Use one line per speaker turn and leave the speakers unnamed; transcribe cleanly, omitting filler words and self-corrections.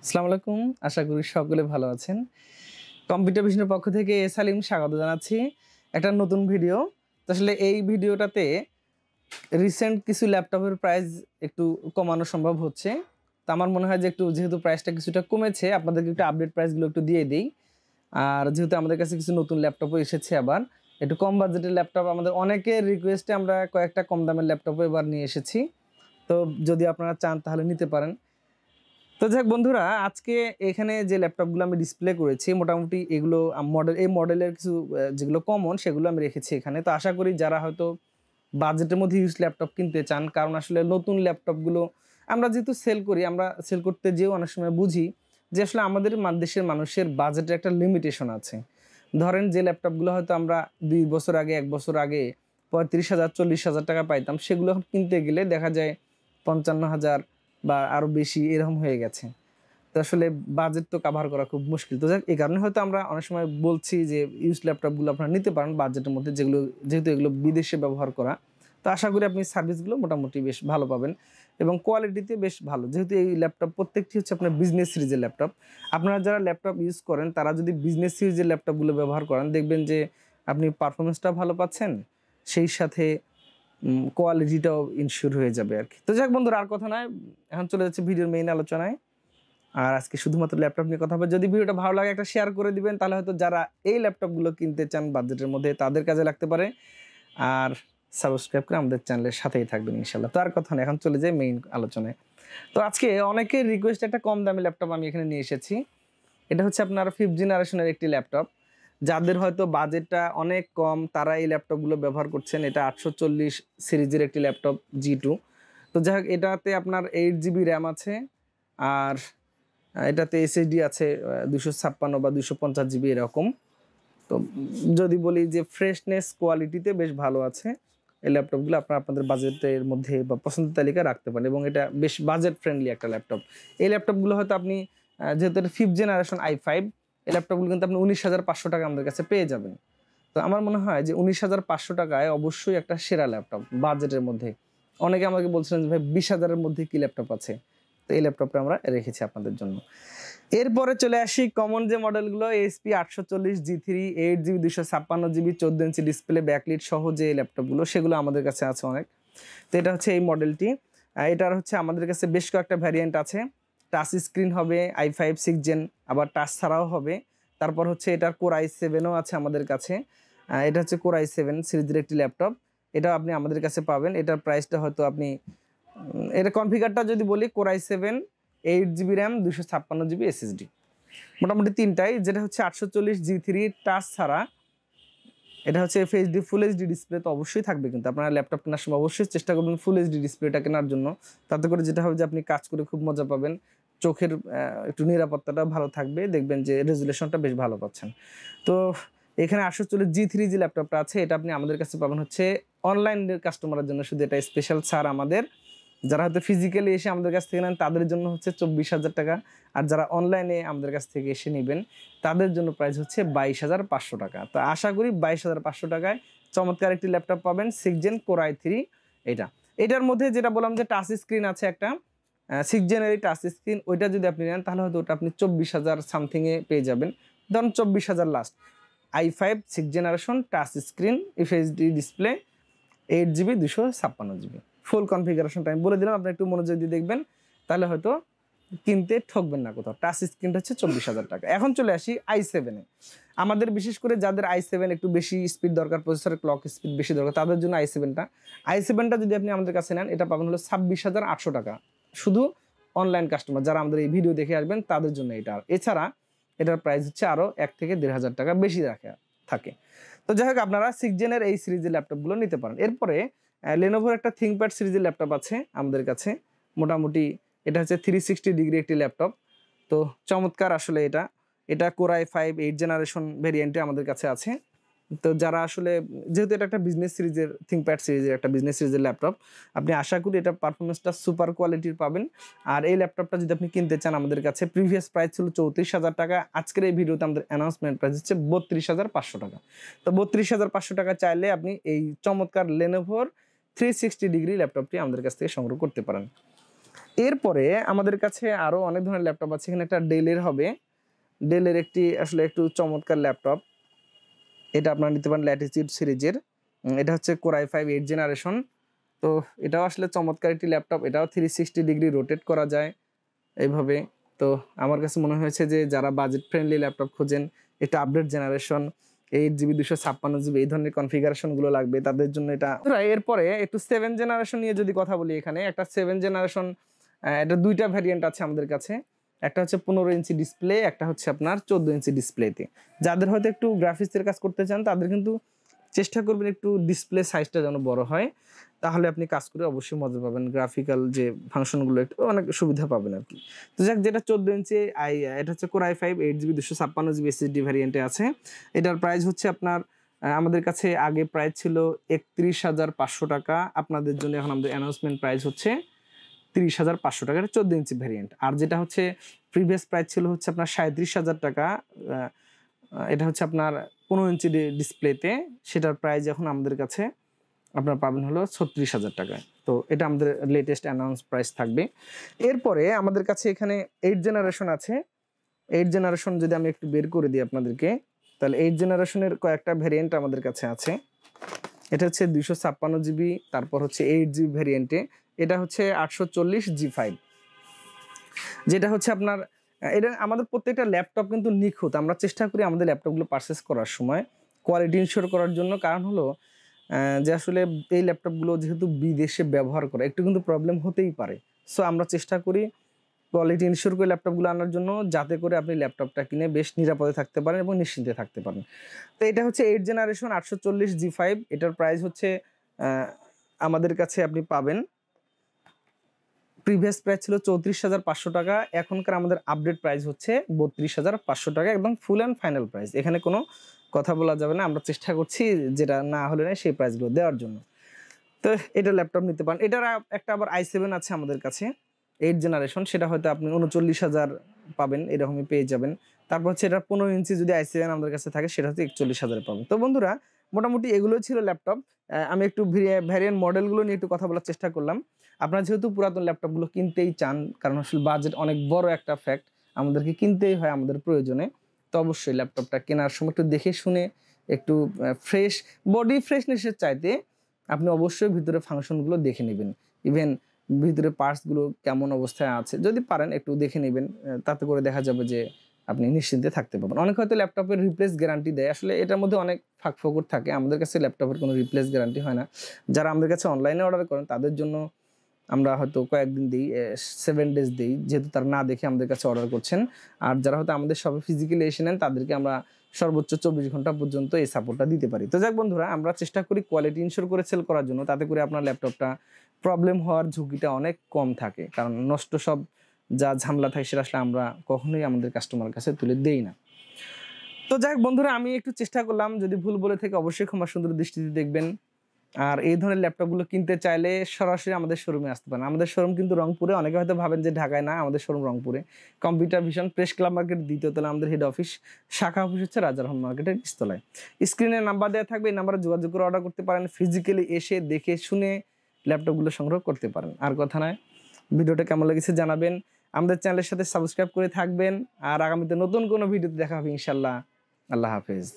আসসালামু আলাইকুম। আশা করি সকলে ভালো আছেন। কম্পিউটার ভিশনের পক্ষ থেকে সালিম স্বাগত জানাচ্ছি একটা নতুন ভিডিও। তো আসলে এই ভিডিওটাতে রিসেন্ট কিছু ল্যাপটপের প্রাইস একটু কমানো সম্ভব হচ্ছে। তো আমার মনে হয় যে একটু যেহেতু প্রাইসটা কিছুটা কমেছে আপনাদেরকে একটু আপডেট প্রাইসগুলো একটু দিয়ে দেই। আর যেহেতু আমাদের কাছে কিছু নতুন ল্যাপটপও এসেছে আবার একটু কম বাজেটের ল্যাপটপ আমাদের অনেকের রিকোয়েস্টে আমরা কয়েকটা কম দামের ল্যাপটপও এবার নিয়ে এসেছি। তো যদি আপনারা চান তাহলে নিতে পারেন। তো যাক বন্ধুরা, আজকে এখানে যে ল্যাপটপগুলো আমি ডিসপ্লে করেছি মোটামুটি এগুলো এই মডেলের কিছু যেগুলো কমন সেগুলো আমি রেখেছি এখানে। তো আশা করি যারা হয়তো বাজেটের মধ্যে ইউজ ল্যাপটপ কিনতে চান, কারণ আসলে নতুন ল্যাপটপগুলো আমরা যেহেতু সেল করি, আমরা সেল করতে যেও অনেক সময় বুঝি যে আসলে আমাদের দেশের মানুষের বাজেটের একটা লিমিটেশন আছে। ধরেন যে ল্যাপটপগুলো হয়তো আমরা 2 বছর আগে 1 বছর আগে 35,000 40,000 টাকা পাইতাম, সেগুলো এখন কিনতে গেলে দেখা যায় 55,000 বা আরও বেশি এরকম হয়ে গেছে। তো আসলে বাজেট তো কাভার করা খুব মুশকিল। তো যাক, এই কারণে হয়তো আমরা অনেক সময় বলছি যে ইউজড ল্যাপটপগুলো আপনারা নিতে পারেন বাজেটের মধ্যে, যেহেতু এগুলো বিদেশে ব্যবহার করা। তো আশা করি আপনি সার্ভিসগুলো মোটামুটি বেশ ভালো পাবেন এবং কোয়ালিটিতে বেশ ভালো। যেহেতু এই ল্যাপটপ প্রত্যেকটি হচ্ছে আপনার বিজনেস সিরিজের ল্যাপটপ। আপনারা যারা ল্যাপটপ ইউজ করেন তারা যদি বিজনেস সিরিজের ল্যাপটপগুলো ব্যবহার করেন, দেখবেন যে আপনি পারফরমেন্সটা ভালো পাচ্ছেন, সেই সাথে কোয়ালিটিটাও ইনশিওর হয়ে যাবে আর কি। তো যাক বন্ধুরা, আর কথা নয়, এখন চলে যাচ্ছে ভিডিওর মেইন আলোচনায়। আর আজকে শুধুমাত্র ল্যাপটপ নিয়ে কথা হবে। যদি ভিডিওটা ভালো লাগে একটা শেয়ার করে দিবেন, তাহলে হয়তো যারা এই ল্যাপটপগুলো কিনতে চান বাজেটের মধ্যে তাদের কাজে লাগতে পারে। আর সাবস্ক্রাইব করে আমাদের চ্যানেলের সাথেই থাকবেন ইনশাল্লাহ। তো আর কথা নয়, এখন চলে যাই মেইন আলোচনায়। তো আজকে অনেকের রিকোয়েস্ট একটা কম দামি ল্যাপটপ আমি এখানে নিয়ে এসেছি। এটা হচ্ছে আপনার 5th জেনারেশনের একটি ল্যাপটপ। যাদের হয়তো বাজেটটা অনেক কম তারা এই ল্যাপটপগুলো ব্যবহার করছেন। এটা 840 সিরিজের একটি ল্যাপটপ G2। তো যাই হোক, এটাতে আপনার 8 GB র্যাম আছে, আর এটাতে এসএসডি আছে 256 বা 250 GB এরকম। তো যদি বলি যে ফ্রেশনেস কোয়ালিটিতে বেশ ভালো আছে। এই ল্যাপটপগুলো আপনারা আপনাদের বাজেটের মধ্যে বা পছন্দের তালিকায় রাখতে পারেন এবং এটা বেশ বাজেট ফ্রেন্ডলি একটা ল্যাপটপ। এই ল্যাপটপগুলো হয়তো আপনি যেহেতু এটা 5th জেনারেশন i5, এই ল্যাপটপগুলো কিন্তু আপনি 19,500 টাকা আমাদের কাছে পেয়ে যাবেন। তো আমার মনে হয় যে 19,500 টাকায় অবশ্যই একটা সেরা ল্যাপটপ বাজেটের মধ্যে। অনেকে আমাকে বলছিলেন যে ভাই 20,000-এর মধ্যে কি ল্যাপটপ আছে। তো এই ল্যাপটপটা আমরা রেখেছি আপনাদের জন্য। এরপরে চলে আসি কমন যে মডেলগুলো, SP 840 G3, 8 GB 256 GB 14 inch display backlit সহ যে ল্যাপটপগুলো, সেগুলো আমাদের কাছে আছে অনেক। তো এটা হচ্ছে এই মডেলটি। এটার হচ্ছে আমাদের কাছে বেশ কয়েকটা ভ্যারিয়েন্ট আছে। টাচ স্ক্রিন হবে, i5 6th জেন, আবার টাচ ছাড়াও হবে। তারপর হচ্ছে এটার কোর i7ও আছে আমাদের কাছে। এটা হচ্ছে কোর i7 সিরিজের একটি ল্যাপটপ। এটাও আপনি আমাদের কাছে পাবেন। এটার প্রাইসটা হয়তো আপনি এটা কনফিগারটা যদি বলি, core i7, 8 GB RAM, 256 GB SSD, মোটামুটি তিনটাই। যেটা হচ্ছে 840 G3 টাচ ছাড়া, এটা হচ্ছে FHD ফুল এইচডি ডিসপ্লে তো অবশ্যই থাকবে, কিন্তু আপনারা ল্যাপটপ কেনার সময় অবশ্যই চেষ্টা করবেন ফুল এইচডি ডিসপ্লেটা কেনার জন্য। তাতে করে যেটা হবে যে আপনি কাজ করে খুব মজা পাবেন, চোখের একটু নিরাপত্তাটা ভালো থাকবে, দেখবেন যে রেজুলেশনটা বেশ ভালো পাচ্ছেন। তো এখানে 840 G3 যে ল্যাপটপটা আছে, এটা আপনি আমাদের কাছে পাবেন হচ্ছে অনলাইনের কাস্টমারের জন্য শুধু এটা স্পেশাল ছাড় আমাদের। যারা হয়তো ফিজিক্যালি এসে আমাদের কাছ থেকে নেন তাদের জন্য হচ্ছে 24,000 টাকা, আর যারা অনলাইনে আমাদের কাছ থেকে এসে নেবেন তাদের জন্য প্রাইস হচ্ছে 22,500 টাকা। তো আশা করি 22,500 টাকায় চমৎকার একটি ল্যাপটপ পাবেন 6th জেন কোর i3। এটার মধ্যে যেটা বললাম যে টাচ স্ক্রিন আছে একটা, 6th জেনের এই টাচ স্ক্রিন, ওইটা যদি আপনি নেন তাহলে হয়তো ওটা আপনি 24,000 সামথিংয়ে পেয়ে যাবেন। ধরুন 24,000 last. i5 6th generation touch screen FHD display 8 GB 256 GB ফুল কনফিগারেশনটা আমি বলে দিলাম, আপনি একটু মনোযোগ দিয়ে দেখবেন, তাহলে হয়তো কিনতে ঠকবেন না কোথাও। টাচ স্ক্রিনটা হচ্ছে 24,000 টাকা। এখন চলে আসি i7-এ। আমাদের বিশেষ করে যাদের i7 একটু বেশি স্পিড দরকার, প্রসেসরের ক্লক স্পিড বেশি দরকার, তাদের জন্য i7টা যদি আপনি আমাদের কাছে নেন, এটা পাবেন হলো 26,800 টাকা। শুধু অনলাইন কাস্টমার যারা আমাদের এই ভিডিও দেখে আসবেন তাদের জন্য এটা। এছাড়া এটার প্রাইস হচ্ছে আরও 1 থেকে 1,500 টাকা বেশি থাকে। তো যাই হোক, আপনারা 6th জেনের এই সিরিজের ল্যাপটপগুলো নিতে পারেন। এরপরে লেনোভোর একটা থিংকপ্যাড সিরিজের ল্যাপটপ আছে আমাদের কাছে। মোটামুটি এটা হচ্ছে 360 ডিগ্রি একটি ল্যাপটপ। তো চমৎকার আসলে এটা কোর i5 8th জেনারেশন ভেরিয়েন্টে আমাদের কাছে আছে। তো যারা আসলে, যেহেতু এটা একটা বিজনেস সিরিজের থিংকপ্যাড সিরিজের একটা বিজনেস সিরিজের ল্যাপটপ, আপনি আশা করি এটা পারফরমেন্সটা সুপার কোয়ালিটির পাবেন। আর এই ল্যাপটপটা যদি আপনি কিনতে চান আমাদের কাছে, প্রিভিয়াস প্রাইস ছিল 34,000 টাকা, আজকের এই ভিডিওতে আমাদের অ্যানাউন্সমেন্ট প্রাইস হচ্ছে 32,500 টাকা। তো 32,500 টাকা চাইলে আপনি এই চমৎকার লেনোভোর 360 ডিগ্রি ল্যাপটপটি আমাদের কাছ থেকে সংগ্রহ করতে পারেন। এরপরে আমাদের কাছে আরও অনেক ধরনের ল্যাপটপ আছে। এখানে একটা ডেলের হবে, ডেলের একটি আসলে একটু চমৎকার ল্যাপটপ, এটা আপনারা নিতে পারেন ল্যাটিটিউড সিরিজের। এটা হচ্ছে কোর i5 8 জেনারেশন। তো এটাও আসলে চমৎকার একটি ল্যাপটপ, এটাও 360 ডিগ্রি রোটেট করা যায় এইভাবে। তো আমার কাছে মনে হয়েছে যে যারা বাজেট ফ্রেন্ডলি ল্যাপটপ খোঁজেন, একটু আপডেট জেনারেশন 8GB 256GB এই ধরনের কনফিগারেশনগুলো লাগবে তাদের জন্য এটা। এরপরে একটু 7 জেনারেশন নিয়ে যদি কথা বলি, এখানে একটা 7 জেনারেশন, এটা দুইটা ভ্যারিয়েন্ট আছে আমাদের কাছে। একটা হচ্ছে 15 ইঞ্চি ডিসপ্লে, একটা হচ্ছে আপনার 14 ইঞ্চি ডিসপ্লেতে। যাদের হয়তো একটু গ্রাফিক্সের কাজ করতে চান তাদের কিন্তু চেষ্টা করবেন একটু ডিসপ্লে সাইজটা যেন বড় হয়, তাহলে আপনি কাজ করে অবশ্যই মজা পাবেন, গ্রাফিক্যাল যে ফাংশনগুলো একটু অনেক সুবিধা পাবেন আর কি। তো যাক, যেটা 14 ইঞ্চি এটা হচ্ছে core i5 8GB 256GB SSD ভ্যারিয়েন্টে আছে। এটার প্রাইস হচ্ছে আপনার আমাদের কাছে আগে প্রাইস ছিল 31,500 টাকা, আপনাদের জন্য এখন আমাদের অ্যানাউন্সমেন্ট প্রাইস হচ্ছে 30,500 টাকা, এটা 14 ইঞ্চি ভ্যারিয়েন্ট। আর যেটা হচ্ছে প্রিভিয়াস প্রাইস ছিল হচ্ছে আপনার 37,000 টাকা, এটা হচ্ছে আপনার 15 ইঞ্চি ডিসপ্লেতে, সেটার প্রাইস এখন আমাদের কাছে আপনারা পাবেন হলো 36,000 টাকায়। তো এটা আমাদের লেটেস্ট অ্যানাউন্স প্রাইস থাকবে। এরপরে আমাদের কাছে এখানে 8 জেনারেশন আছে। 8 জেনারেশন যদি আমি একটু বের করে দিই আপনাদেরকে, তাহলে 8 জেনারেশনের কয়েকটা ভ্যারিয়েন্ট আমাদের কাছে আছে। এটা হচ্ছে 256GB, তারপর হচ্ছে 8GB ভ্যারিয়েন্টে, এটা হচ্ছে 840G5, যেটা হচ্ছে আপনার এটা আমাদের প্রত্যেকটা ল্যাপটপ কিন্তু নিখুঁত। আমরা চেষ্টা করি আমাদের ল্যাপটপগুলো পারচেস করার সময় কোয়ালিটি ইনশিওর করার জন্য, কারণ হলো যে আসলে এই ল্যাপটপগুলো যেহেতু বিদেশে ব্যবহার করে একটু কিন্তু প্রবলেম হতেই পারে। সো আমরা চেষ্টা করি কোয়ালিটি ইনশিওর করে ল্যাপটপগুলো আনার জন্য, যাতে করে আপনি ল্যাপটপটা কিনে বেশ নিরাপদে থাকতে পারেন এবং নিশ্চিন্তে থাকতে পারেন। তো এটা হচ্ছে 8 জেনারেশন 840G5, এটার প্রাইস হচ্ছে আমাদের কাছে আপনি পাবেন, প্রিভিয়াস প্রাইস ছিল 34,500 টাকা, এখনকার আমাদের আপডেট প্রাইস হচ্ছে 32,500 টাকা, একদম ফুল অ্যান্ড ফাইনাল প্রাইস, এখানে কোনো কথা বলা যাবে না। আমরা চেষ্টা করছি যেটা না হলে না সেই প্রাইসগুলো দেওয়ার জন্য। তো এটা ল্যাপটপ নিতে পারেন। এটার একটা আবার i7 আছে আমাদের কাছে 8 জেনারেশন, সেটা হয়তো আপনি 39,000 পাবেন, এরকমই পেয়ে যাবেন। তারপর হচ্ছে এটা 15 ইঞ্চি যদি i7 আমাদের কাছে থাকে সেটা হচ্ছে 41,000 পাবেন। তো বন্ধুরা, মোটামুটি এগুলোই ছিল ল্যাপটপ। আমি একটু ভ্যারিয়েন্ট মডেলগুলো নিয়ে একটু কথা বলার চেষ্টা করলাম। আপনারা যেহেতু পুরাতন ল্যাপটপগুলো কিনতেই চান, কারণ আসলে বাজেট অনেক বড় একটা ফ্যাক্ট, আমাদেরকে কিনতেই হয় আমাদের প্রয়োজনে, তো অবশ্যই ল্যাপটপটা কেনার সময় একটু দেখে শুনে, একটু ফ্রেশ বডি ফ্রেশনেসের চাইতে আপনি অবশ্যই ভিতরে ফাংশনগুলো দেখে নেবেন, ইভেন ভিতরে পার্টসগুলো কেমন অবস্থায় আছে যদি পারেন একটু দেখে নেবেন, তাতে করে দেখা যাবে যে আপনি নিশ্চিন্তে থাকতে পারবেন। অনেক হয়তো ল্যাপটপের রিপ্লেস গ্যারান্টি দেয়, আসলে এটার মধ্যে অনেক ফাঁকফোকর থাকে, আমাদের কাছে ল্যাপটপের কোনো রিপ্লেস গ্যারান্টি হয় না। যারা আমাদের কাছে অনলাইনে অর্ডার করেন তাদের জন্য আমরা হয়তো কয়েকদিন দিই, 7 ডেজ দিই, যেহেতু তারা না দেখে আমাদের কাছে অর্ডার করছেন। আর যারা হয়তো আমাদের সবে ফিজিক্যালি এসে নেন তাদেরকে আমরা সর্বোচ্চ 24 ঘন্টা পর্যন্ত এই সাপোর্টটা দিতে পারি। তো যাক বন্ধুরা, আমরা চেষ্টা করি কোয়ালিটি ইনশিওর করে সেল করার জন্য, তাতে করে আপনার ল্যাপটপটা প্রবলেম হওয়ার ঝুঁকিটা অনেক কম থাকে, কারণ নষ্ট সব যা ঝামেলা থাকে সেটা আসলে আমরা কখনোই আমাদের কাস্টমারের কাছে তুলে দেই না। তো যাক বন্ধুরা, আমি একটু চেষ্টা করলাম, যদি ভুল বলে থেকে অবশ্যই ক্ষমা সুন্দর দৃষ্টিতে দেখবেন। আর এই ধরনের ল্যাপটপগুলো কিনতে চাইলে সরাসরি আমাদের শোরুমে আসতে পারেন। আমাদের শোরুম কিন্তু রংপুরে, অনেকে হয়তো ভাবেন যে ঢাকায়, না, আমাদের শোরুম রংপুরে, computer vision press club market 2য় তলায় আমাদের হেড অফিস, শাখা অফিস হচ্ছে রাজারহাট মার্কেটের নিচতলায়। স্ক্রিনে নাম্বার দেওয়া থাকবে, এই নাম্বারে যোগাযোগ করে অর্ডার করতে পারেন, ফিজিক্যালি এসে দেখে শুনে ল্যাপটপগুলো সংগ্রহ করতে পারেন। আর কথা নয়, ভিডিওটা কেমন লেগেছে জানাবেন, আমাদের চ্যানেলের সাথে সাবস্ক্রাইব করে থাকবেন, আর আগামীতে নতুন কোনো ভিডিওতে দেখা হবে ইনশাল্লাহ। আল্লাহ হাফেজ।